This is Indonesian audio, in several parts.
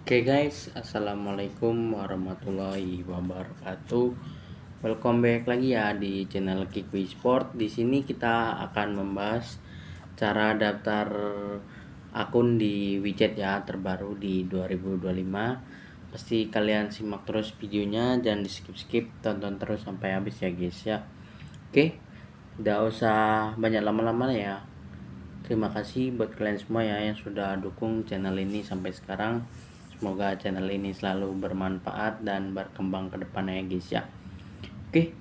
Oke guys, assalamualaikum warahmatullahi wabarakatuh. Welcome back lagi ya di channel Kikwi Sport. Di sini kita akan membahas cara daftar akun di widget ya terbaru di 2025. Pasti kalian simak terus videonya, jangan di skip-skip, tonton terus sampai habis ya guys ya. Oke, tidak usah banyak lama-lama ya. Terima kasih buat kalian semua ya yang sudah dukung channel ini sampai sekarang. Semoga channel ini selalu bermanfaat dan berkembang ke depannya ya guys ya. Oke,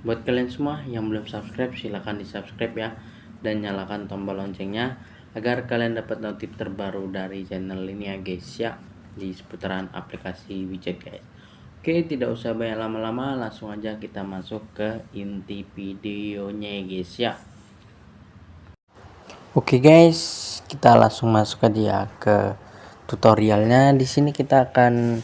buat kalian semua yang belum subscribe silahkan di subscribe ya, dan nyalakan tombol loncengnya agar kalian dapat notif terbaru dari channel ini ya guys ya, di seputaran aplikasi widget guys. Oke, tidak usah banyak lama-lama, langsung aja kita masuk ke inti videonya ya guys ya. Oke guys, kita langsung masuk aja ke tutorialnya. Di sini kita akan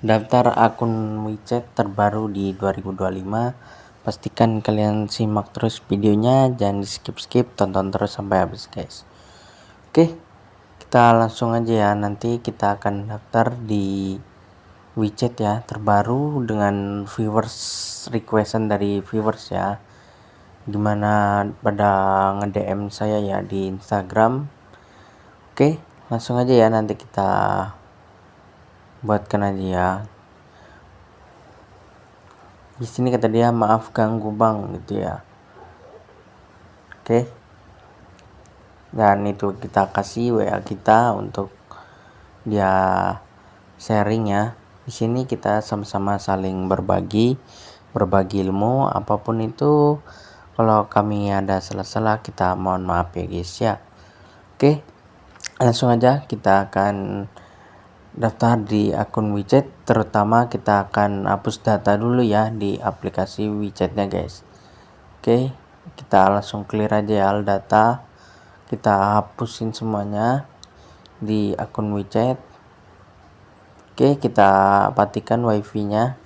daftar akun widget terbaru di 2025. Pastikan kalian simak terus videonya, jangan di skip-skip, tonton terus sampai habis guys. Oke, kita langsung aja ya. Nanti kita akan daftar di widget ya terbaru dengan viewers requestan dari viewers ya, dimana pada nge-DM saya ya di Instagram. Oke, langsung aja ya, nanti kita buatkan aja ya. Di sini kata dia maaf ganggu bang gitu ya. Oke, dan itu kita kasih WA kita untuk dia sharing ya. Di sini kita sama-sama saling berbagi ilmu apapun itu. Kalau kami ada salah-salah, kita mohon maaf ya guys ya. Oke, langsung aja kita akan daftar di akun widget. Terutama kita akan hapus data dulu ya di aplikasi widgetnya guys. Oke, kita langsung clear aja ya all data, kita hapusin semuanya di akun widget. Oke, kita matikan wifi nya.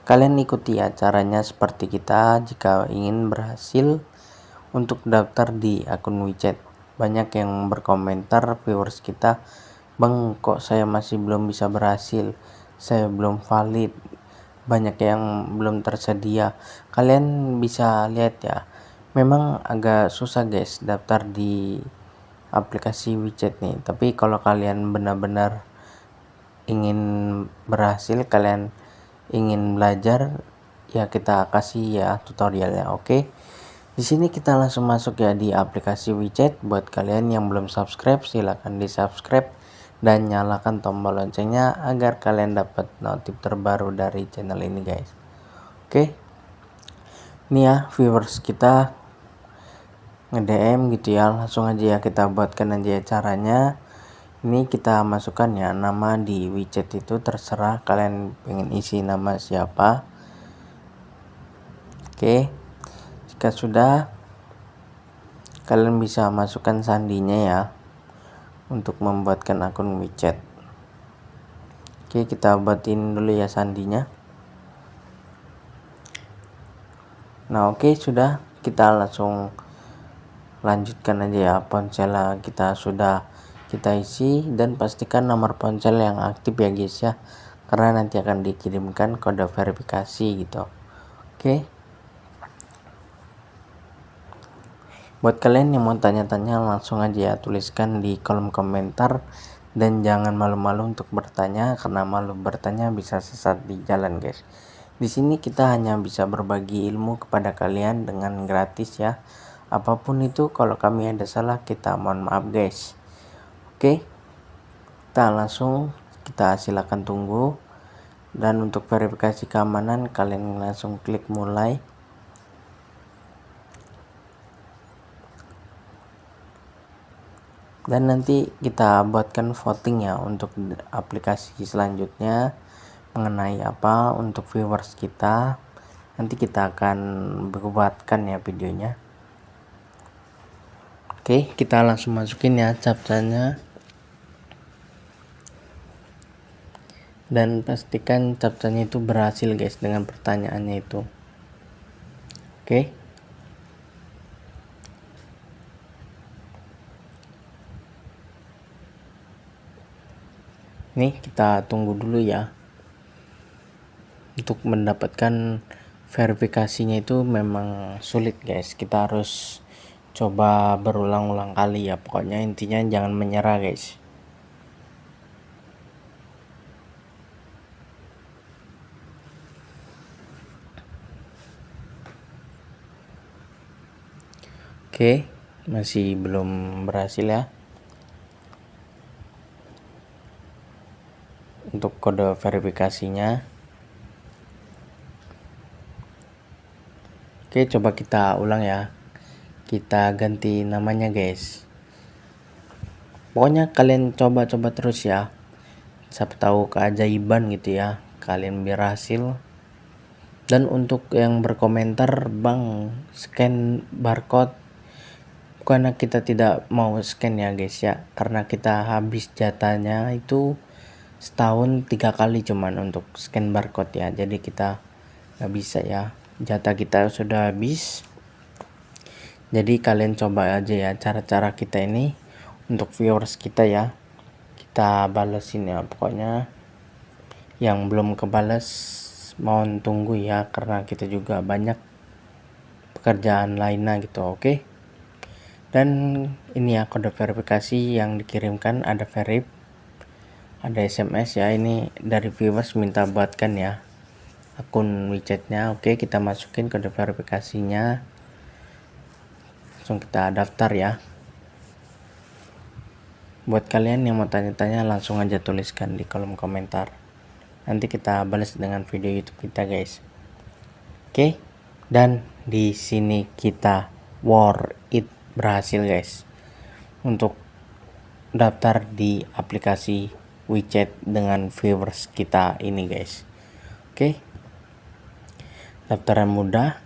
Kalian ikuti ya caranya seperti kita jika ingin berhasil untuk daftar di akun widget. Banyak yang berkomentar viewers kita, bang kok saya masih belum bisa berhasil, saya belum valid, banyak yang belum tersedia. Kalian bisa lihat ya, memang agak susah guys daftar di aplikasi widget nih. Tapi kalau kalian benar-benar ingin berhasil, kalian ingin belajar ya, kita kasih ya tutorialnya. Oke, di sini kita langsung masuk ya di aplikasi widget. Buat kalian yang belum subscribe silahkan di subscribe dan nyalakan tombol loncengnya agar kalian dapat notif terbaru dari channel ini guys. Oke, ini ya viewers kita nge-DM gitu ya, langsung aja ya kita buatkan aja caranya. Ini kita masukkan ya nama di widget, itu terserah kalian pengen isi nama siapa. Oke, jika sudah, kalian bisa masukkan sandinya ya untuk membuatkan akun widget. Oke, kita buatin dulu ya sandinya. Nah oke, sudah, kita langsung lanjutkan aja ya. Ponsel kita sudah kita isi, dan pastikan nomor ponsel yang aktif ya guys ya, karena nanti akan dikirimkan kode verifikasi gitu. Oke, buat kalian yang mau tanya-tanya langsung aja ya, tuliskan di kolom komentar, dan jangan malu-malu untuk bertanya, karena malu bertanya bisa sesat di jalan guys. Di sini kita hanya bisa berbagi ilmu kepada kalian dengan gratis ya. Apapun itu, kalau kami ada salah kita mohon maaf guys. Oke, kita langsung, kita silakan tunggu. Dan untuk verifikasi keamanan kalian langsung klik mulai. Dan nanti kita buatkan voting ya untuk aplikasi selanjutnya mengenai apa untuk viewers kita. Nanti kita akan buatkan ya videonya. Oke, kita langsung masukin ya captchanya, dan pastikan captchanya itu berhasil guys dengan pertanyaannya itu. Oke, Nih kita tunggu dulu ya. Untuk mendapatkan verifikasinya itu memang sulit guys, kita harus coba berulang-ulang kali ya. Pokoknya intinya jangan menyerah guys. Oke, masih belum berhasil ya untuk kode verifikasinya. Oke, coba kita ulang ya. Kita ganti namanya guys. Pokoknya kalian coba-coba terus ya. Siapa tahu keajaiban gitu ya, kalian berhasil. Dan untuk yang berkomentar, "Bang, scan barcode." Karena kita tidak mau scan ya guys ya, karena kita habis jatahnya itu setahun 3 kali cuman untuk scan barcode ya. Jadi kita nggak bisa ya, jatah kita sudah habis. Jadi kalian coba aja ya cara-cara kita ini untuk viewers kita ya, kita balesin ya. Pokoknya yang belum kebales mohon tunggu ya, karena kita juga banyak pekerjaan lainnya gitu. Oke, dan ini ya kode verifikasi yang dikirimkan, ada verif, ada SMS ya. Ini dari viewers minta buatkan ya akun WeChatnya. Oke, kita masukin kode verifikasinya, langsung kita daftar ya. Buat kalian yang mau tanya-tanya langsung aja tuliskan di kolom komentar, nanti kita balas dengan video YouTube kita guys. Oke, dan di sini kita worth it berhasil guys untuk daftar di aplikasi WeChat dengan viewers kita ini guys. Oke, daftaran mudah.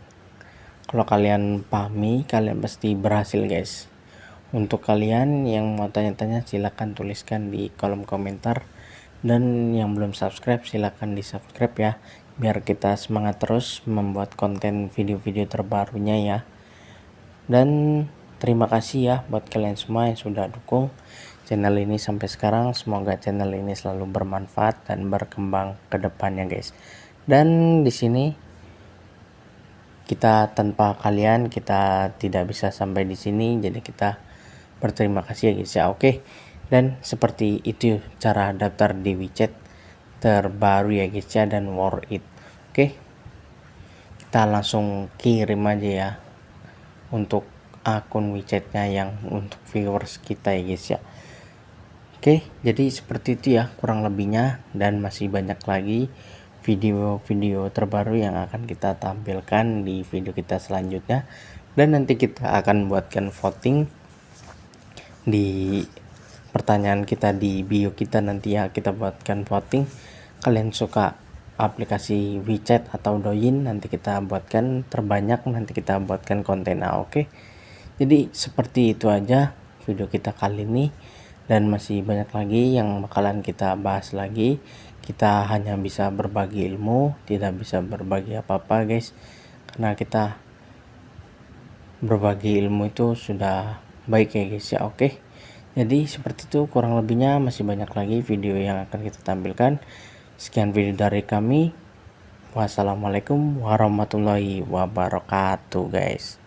Kalau kalian pahami, kalian pasti berhasil guys. Untuk kalian yang mau tanya-tanya silahkan tuliskan di kolom komentar, dan yang belum subscribe silahkan di subscribe ya, biar kita semangat terus membuat konten video-video terbarunya ya. Dan terima kasih ya buat kalian semua yang sudah dukung channel ini sampai sekarang. Semoga channel ini selalu bermanfaat dan berkembang ke depannya guys. Dan di sini kita tanpa kalian kita tidak bisa sampai di sini, jadi kita berterima kasih ya guys ya. Oke, dan seperti itu cara daftar di WeChat terbaru ya guys ya, dan worth it. Oke, kita langsung kirim aja ya untuk akun WeChatnya yang untuk viewers kita ya guys ya. Oke, jadi seperti itu ya kurang lebihnya, dan masih banyak lagi video-video terbaru yang akan kita tampilkan di video kita selanjutnya. Dan nanti kita akan buatkan voting di pertanyaan kita di bio kita, nanti ya kita buatkan voting. Kalian suka aplikasi WeChat atau Douyin, nanti kita buatkan terbanyak, nanti kita buatkan konten. Oke, jadi seperti itu aja video kita kali ini, dan masih banyak lagi yang bakalan kita bahas lagi. Kita hanya bisa berbagi ilmu, tidak bisa berbagi apa-apa guys, karena kita berbagi ilmu itu sudah baik ya guys ya. Oke, jadi seperti itu kurang lebihnya, masih banyak lagi video yang akan kita tampilkan. Sekian video dari kami. Wassalamualaikum warahmatullahi wabarakatuh guys.